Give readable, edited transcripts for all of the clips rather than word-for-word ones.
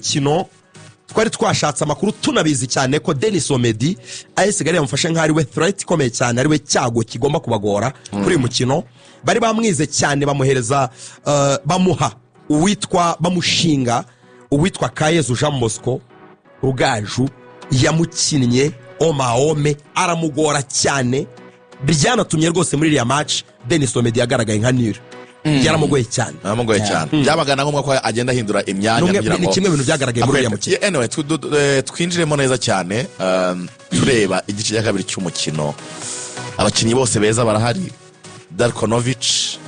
mukino twari twashatse amakuru tunabizi cyane ko Denis Omedi AS Kigali yamufashe nk'ari we threat ikomeye cyane, ari we cyago kigomba kubagora kuri mukino. Bari bamwize cyane, bamuhereza bamuha uwitwa bamushinga uwitwa Kayezu Jean Bosco Rugaju, yamukinnye Omaome aramugora cyane, byanatumye rwose muri iriya match Denis Omedi yagaragaye nka nira. Yaramugoye cyane. Byabaga ngombwa ko agenda ahindura imyanya kugira ngo ni kimwe bintu byagaragaye muri iriya mukino. Anyway, twinjiremo neza cyane tureba igice cya kabiri cy'umukino. Abakinnyi bose beza barahari. Darkonovic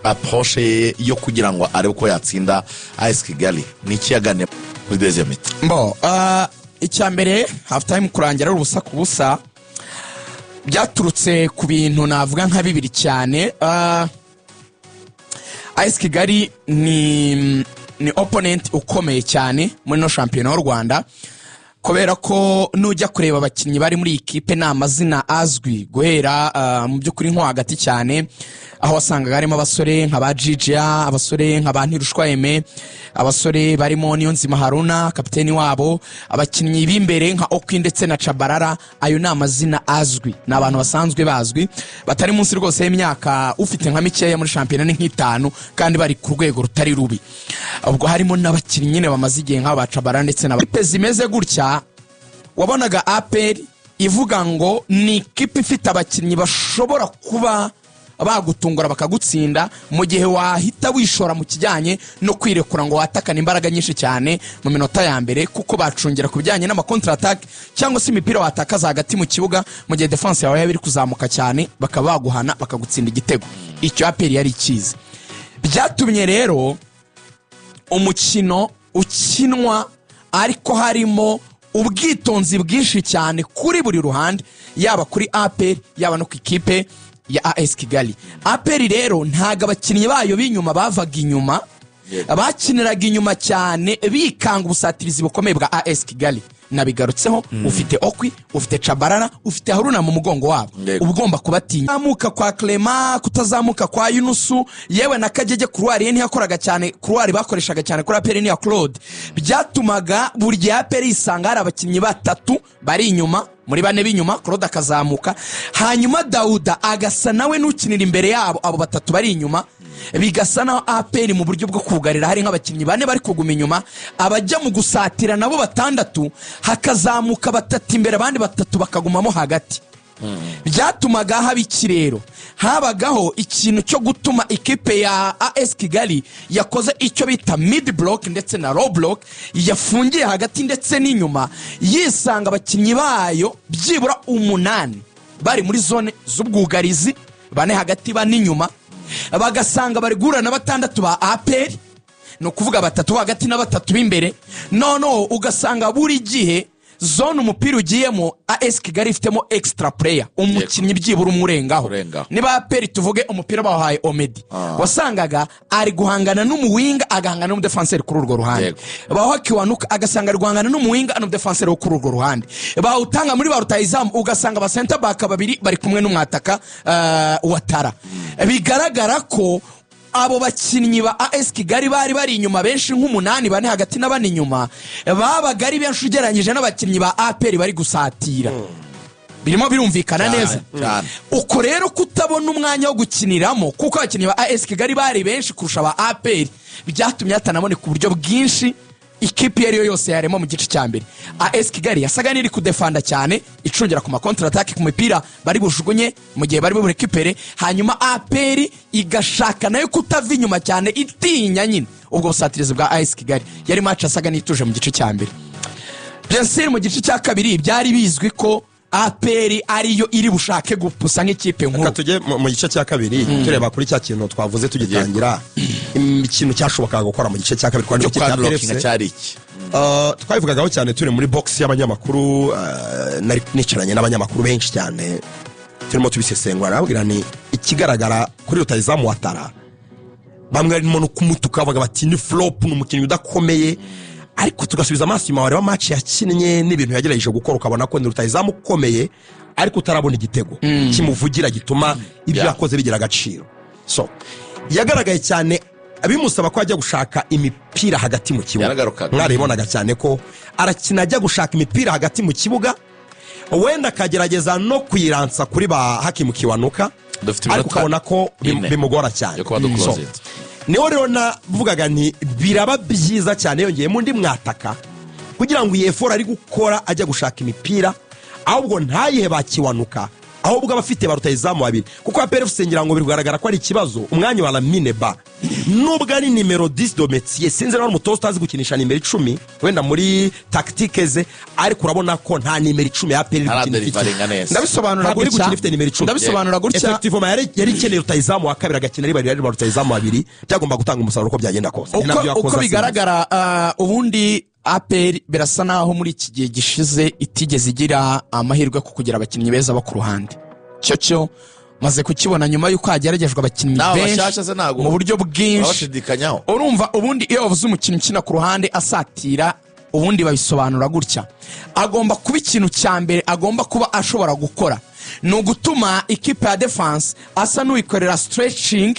approche yo kugira ngo arebe ko yatsinda AS Kigali ni ikiyagane muri deuxième mi-temps. Icyambere half time kurangira ubusa ku busa byaturutse ku bintu navuga nka bibiri cyane. AS Kigali ni opponent ukomeye cyane muri no championnat y'u Rwanda, kubera ko nujya kureba abakinnyi bari muri ikipe na amazina azwi guhera mu byukuri nko hagati cyane, aho wasangaga harimo abasore nka ba Jijia, abasore nka ba Ntirushwa Aime, abasore barimo Niyonzima Haruna kapiteni wabo, abakinnyi b'imbere nka Okwi ndetse na Chabarara. Ayo ni amazina azwi, ni abantu basanzwe bazwi batari munsi rwose y'imyaka ufite nka mikeya muri championnat ni nk'itanu, kandi bari ku rwego rutari rubi. Ubwo harimo n'abakinnyi nyine bamaze igihe nk'aba Chabarara ndetse na Pezi imeze gutya. Wabonaga APR ivuga ngo ni ikipe ifite abakinnyi bashobora kuba bagutungura bakagutsinda mu gihe wahita wishora mu kijyanye no kwirekura ngo watakana imbaraga nyinshi cyane mu minota ya mbere, kuko bacungira ku bijyanye n'ama counter attack cyangwa se imipira watakaza hagati mu kibuga mu gihe defense yawe yabiri kuzamuka cyane bakaba baguhana bakagutsinda igitego. Icyo APR yari ikizi. Byatumye rero umukino ukinwa ariko harimo ubwitonzi bwinshi cyane kuri buri ruhande, yaba kuri APR yaba no ku ikipe ya AS Kigali. APR rero ntaga abakinnyi bayo b'inyuma bavaga inyuma, bakiniraga inyuma cyane bikanga ubusatirizi bukomeye bwa AS Kigali. Nabigarutseho ufite Okwi, ufite Chabarara, ufite Haruna mu mugongo wabo, ubugomba kubatinya. Zamuka kwa Clement, kutazamuka kwa Yunusu, yewe na Kagege Kuruari ye ntiyakoraga cyane, Kuruari bakoreshaga cyane kuri APR ni ya Claude. Byatumaga buri gihe APR isanga hari abakinnyi batatu bari inyuma, muri bane b'inyuma Claude akazamuka, hanyuma Dauda agasa nawe n'ukinira imbere yabo, abo batatu bari inyuma. Bigasa naho APR mu buryo bwo kugarira hari nk'abakinnyi bane bari kuguma inyuma, abajya mu gusatira nabo batandatu, hakazamuka batatu imbere abandi batatu bakagumamo hagati. Byatumaga haba ikirero, habagaho ikintu cyo gutuma ikipe ya AS Kigali yakoze icyo bita mid block ndetse na low block, yafungiye hagati ndetse n'inyuma, yisanga abakinnyi bayo byibura 8 bari muri zone z'ubwugarizi, bane hagati bane inyuma, bagasanga bari gura na batandatu ba APR, no kuvuga batatu hagati na batatu b'imbere. No ugasanga buri gihe zone umupira ugiyemo AS Kigali ifitemo extra player, umukinnyi byibura umurengaho. Niba APR tuvuge umupira bahaye Omedi, wasangaga ari guhangana n'umuwinga agahangana n'umudefenseur kuri urwo ruhande, baho Kiwanuka agasanga ari guhangana n'umuwinga n'umudefenseur kuri urwo ruhande, bawutanga muri ba rutayizamu ugasanga ba center back babiri bari kumwe n'umwataka Watara. Bigaragara ko abo bakinnyi ba AS Kigali bari inyuma benshi nk'umunani, bane hagati na bane inyuma, babaga ari benshi ugereranyije n'abakinnyi ba APR bari gusatira. Birimo birumvikana neza. Uko rero kutabona umwanya wo gukiniramo, kuko abakinnyi ba AS Kigali bari benshi kurusha ba APR, byatumye atanabone ku buryo bwinshi ikipe yari yose yaremo mu gice cya mbere. AS Kigali yasaga niri kudefanda cyane, icungira ku ma counter attack ku mipira bari bujugunye mu gihe bari burekipere, hanyuma APR igashaka nayo kutava inyuma cyane itinya nyine ubwo busatirizi bwa AS Kigali. Yari match asaga nituje mu gice cya mbere. Bien mu gice cya kabiri byari bizwi ko APR ariyo iri bushake gupusa nk'ikipe nkuru. Reka tujye mu gice cya kabiri tureba kuri cya kintu twavuze tugitangira, ikintu cyashobokaga gukora mu gice cya kabiri kwa n'ikipe ya PFC. Twavugagaho cyane turi muri box y'abanyamakuru, nari nicaranye n'abanyamakuru benshi cyane turimo tubisesengura, arabwira ni ikigaragara kuri rutayizamu Watara, bamwe arimo no kumutuka bavuga bati ni flop, n'umukinnyi udakomeye, ariko tugasubiza amaso inyuma wareba match yakinnye n'ibintu yagerageje gukora, ukabona ko ni rutayizamu ukomeye ariko utarabona igitego kimuvugira gituma ibyo yakoze bigira agaciro. So yagaragaye cyane bimusaba ko ajya gushaka imipira hagati mu kibuga yaragarukaga mwaribonaga cyane ko arakina ajya gushaka imipira hagati mu kibuga wenda akagerageza no kuyiransa kuri ba Hakimu Kiwanuka ariko ukabona ko bimugora cyane niho rero navugaga nti biraba byiza cyane yongeyemo undi mwataka kugira ngo yefora ari gukora ajya gushaka imipira ahubwo ntayihe ba Kiwanuka ahubwo abafite ba rutahizamu babiri kuko APR sengira ngo bigaragara ko ari ikibazo umwanya wa Lamine Ba nubwo ari nimero 10 do métier sinzi na umutoza utazi gukinisha nimero 10 wenda muri tactique ze ariko urabona ko nta nimero 10 ya APR ndabisobanura gutya effectivement yari ikeneye rutahizamu wa kabiri agakina ari bari rutahizamu babiri byagomba gutanga umusaruro uko byagenda kose uko bigaragara ubundi APR birasa naho muri iki gihe gishize itigeze igira amahirwe ku kugira abakinnyi beza bo ku ruhande cyo maze kukibona nyuma yuko hageragejwe abakinnyi benshi mu buryo bwinshi urumva ubundi iyo bavuze umukinnyi ukina ku ruhande asatira ubundi babisobanura gutya agomba kuba ikintu cya mbere agomba kuba ashobora gukora ni ugutuma ikipe ya defense asa n'uyikorera stretching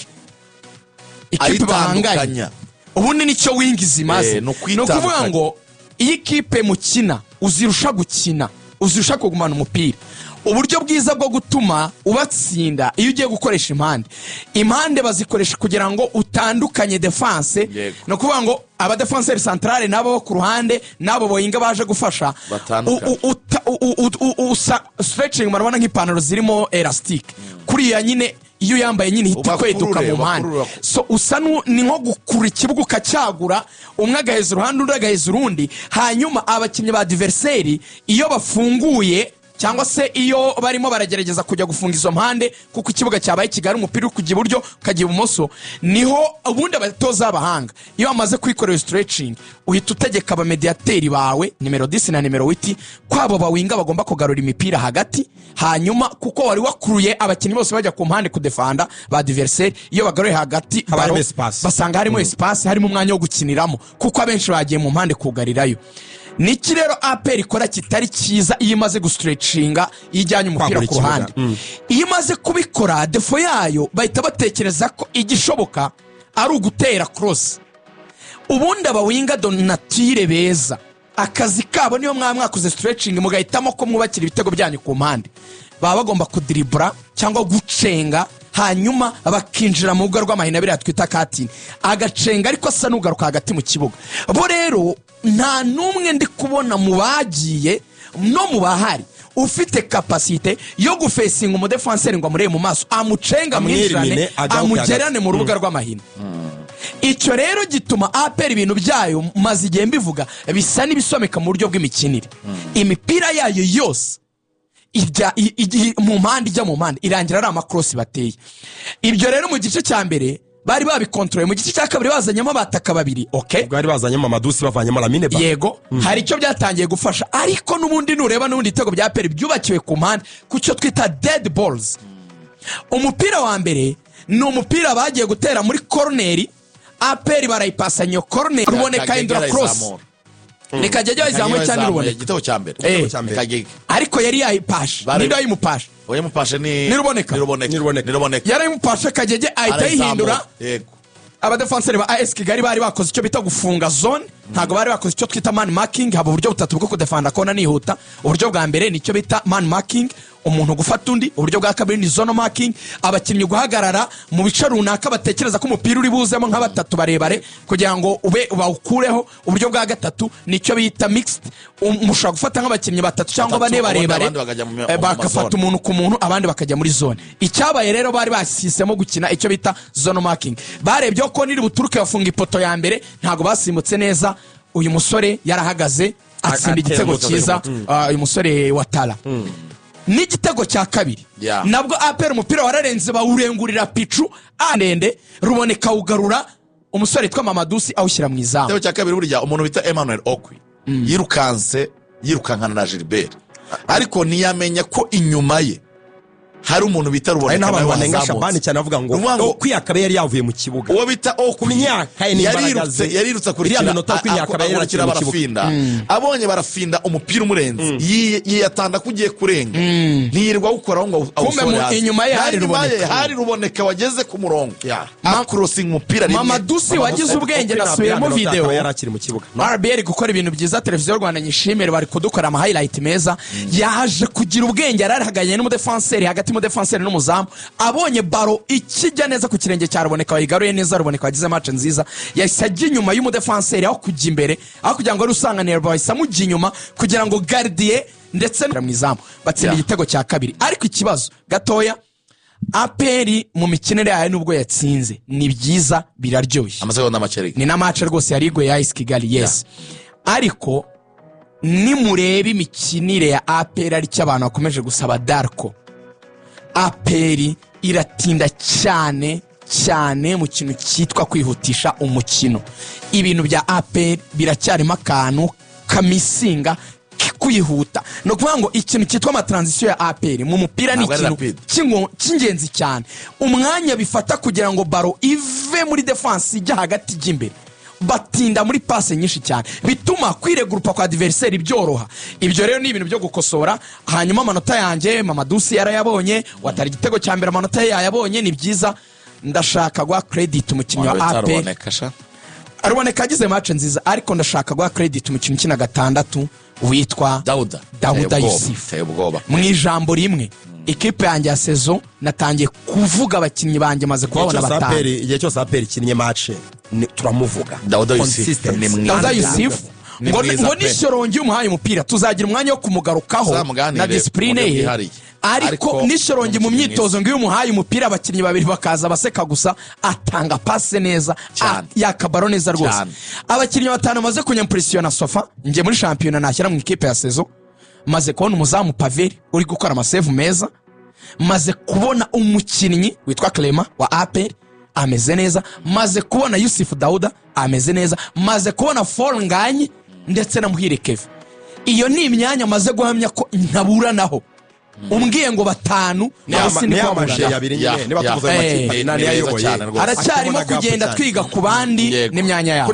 ikipe bahanganye ubundi nicyo wingi zimaze no kuvuga ngo iyi kipe mukina uzirusha kugumana umupira uburyo bwiza bwo gutuma ubatsinda iyo ugiye gukoresha impande bazikoresha kugira ngo utandukanye defense no kuvuga ngo aba defenseur centrale nabo ku ruhande nabo boyinga baje gufasha stretching marabana nk'ipantaro zirimo elastic kuriya nyine iyo yambaye nyine hita kweduka mu mpande so usa ni nko gukura ikibuga ukacyagura umwe agaheza uruhande undi agaheza urundi hanyuma abakinnyi ba adversaire iyo bafunguye cyangwa se iyo barimo baragerageza kujya gufunga izo mpande kuko ikibuga cyabaye kigari umupira kujya iburyo ukajya ibumoso niho ubundi abatoza abahanga iyo bamaze kwikorera stretching uhita utegeka abamediateri bawe nimero 10 na nimero 8 kwabo bawinga bagomba kugarura imipira hagati hanyuma kuko wari wakuruye abakinnyi bose bajya ku mpande kudefanda ba adversaire iyo bagaruye hagati basanga harimo espace harimo umwanya wo gukiniramo kuko abenshi bagiye mu mpande kugarirayo niki rero APR ikora kitari cyiza iyo imaze gustretchinga ijyanye umupira ku ruhande iyo imaze kubikora defo yayo bahita batekereza ko igishoboka ari ugutera cross ubundi abawinga donatire beza akazi kabo niyo mwakoze stretching mugahitamo ko mwubakira ibitego byanyu ku mpande baba bagomba kudribura cyangwa gucenga hanyuma bakinjira mu rugo rw'amahina biriya twita katini agacenga ariko asa n'ugaruka hagati mu kibuga bo rero nta numwe ndi kubona mu bagiye no mu bahari ufite capacité yo gufesinga umudefenseur ngo amureye mu maso amucenga mwinjirane amugerane mu rubuga rw'amahina icyo rero gituma APR ibintu byayo maze igihe mbivuga bisa n'ibisomeka mu buryo bw'imikinire imipira yayo yose mu mpande ijya mu mpande irangira ari amakrosi bateye ibyo rero mu gice cya mbere bari babikontrole mu gice cya kabiri bazanyemo abataka babiri bari bazanyemo Amadusi bavanyemo Lamine Ba yego hari icyo byatangiye gufasha ariko n'ubundi nureba n'ubundi itego bya APR byubakiwe ku mpande kucyo twita dead balls umupira wa mbere ni umupira bagiye gutera muri corner APR barayipasanya iyo corner ruboneka indura cross nikajya jya zamuye cyane ruboneka igitego cya mbere ariko yari yayipashe nindo yimupashe oyemupashe ni niruboneka yari yimupashe kajyeje ahita yihindura abadefenseur ba AS Kigali bari bakoze icyo bita gufunga zone ntago bari bakoze icyo twita man marking haba uburyo butatu bwo kudefanda kona nihuta uburyo bwa mbere nicyo bita man marking umuntu gufata undi uburyo bwa kabiri ni zone marking abakinnyi guhagarara mu bice runaka batekereza ko umupira uri buzemo nka batatu barebare kugira ngo ube bawukureho uburyo bwa gatatu nicyo bita mixed umushaka gufata nk'abakinnyi batatu cyangwa bane barebare bakafata umuntu ku muntu abandi bakajya muri zone icyabaye rero bari basisemo gukina icyo bita zone marking barebye ko niri buturuke bafunga ipoto ya mbere ntago basimbutse neza uyu musore yarahagaze atsinda igitego cyiza uyu musore watala n'igitego cya kabiri nabwo APR umupira wararenze bawurengurira picu andende ruboneka ugarura umusore yitwa Mamadusi awushyira mu izamu igitego cya kabiri burya umuntu bita Emmanuel Okwi yirukankana na Gilbert ariko ntiyamenya ko inyuma ye hari umuntu bita hari Ruboneka n'abantu nawe banenga wazamutse. Shabani cyane avuga ngo Ruvuga ngo- kwiyakaba yari yavuye mu kibuga uwo bita ku myaka ye n'imbaraga ze yarirutse iriya minota yo kwiyakaba yari akurikira yarakiri mu kibuga barafinda abonye barafinda umupira umurenze yiyatanda ko ugiye kurenga ntiyirirwa awukoraho ngo Kumbe awusore hasi. inyuma ye hari Inyuma ye Ruboneka. hari Ruboneka wageze ku murongo Yeah. akurosinga umupira rimwe. Mama Dusi wagize ubwenge nasubiyemo video yari akiri mu kibuga RBL gukora ibintu byiza, televiziyo Rwanda nyishimire, bari kudukora ama highlight meza. Yaje kugira ubwenge, yararihaganye n'umudefanseri hagati y'umudefanseri n'umuzamu, abonye baro ikijya neza ku kirenge cya Ruboneka, wayigaruye neza. Ruboneka wagize match nziza, yahise ajya inyuma y'umudefanseri aho kujya imbere, aho kugira ngo rusanganire bahise amujya inyuma kugira ngo gardien ndetse mu izamu batsinda igitego cya kabiri. Ariko ikibazo gatoya, APR mu mikinire yayo nubwo yatsinze ni byiza, biraryoshye, amasegonda make ni na match rwose yari igwe ya AS Kigali, yes. Ariko nimureba imikinire ya APR ari cyo abantu bakomeje gusaba Darko, APR iratinda cyane cyane mu kintu cyitwa kwihutisha umukino. Ibintu bya APR biracyarimo akantu kamisinga kwihuta. No kuvuga ngo ikintu cyitwa amatransition ya APR mu mupira ni ikintu cy'ingenzi cyane. Umwanya bifata kugira ngo baro ive muri defense ijya hagati y'imbere, batinda muri passe nyinshi cyane, bituma kwiregurupa kwa adversaire byoroha. Ibyo rero ni ibintu byo gukosora. Hanyuma amanota yanjye Mama Dusi yarayabonye, watari igitego cya mbere amanota yayabonye, ni byiza. Ndashaka gwa credit umukinnyi wa APR. Ruboneka agize match nziza, ariko ndashaka gwa credit umukinnyi ukina gatandatu witwa Dauda Yusuf. Mu ijambo rimwe, ikipe yanjye ya saison natangiye kuvuga abakinnyi banjye maze kubabona batanu. Igihe cyose APR ikinnye match turamuvuga Dauda Yusuf ni mwiza. Dauda Yusuf ngo nishorongi umuhaye umupira tuzagira umwanya wo kumugarukaho na discipline ye. Ariko nishorongi mu myitozo ngo iyo umuhaye umupira abakinnyi babiri bakaza baseka gusa, atanga passe neza, yakabaro neza rwose. Abakinnyi batanu maze kunyampressiona Sofa ngiye muri championnat nashyira mu ikipe ya saison, maze kubona umuzamu Paveri uri gukora amasave meza, maze kubona umukinnyi witwa Clement wa APR ameze neza, maze kubona Yusuf Dauda ameze neza, maze kubona Nganye ndetse na Muhire Kevin. Iyo ni imyanya maze guhamya ko ntabura naho. Umbwiye ngo batanu nabose ni kwamuje yabiri nyine niba tuvuze amakipe nani yayoboye, aracyarimo kugenda twiga ku bandi n'imyanya yabo.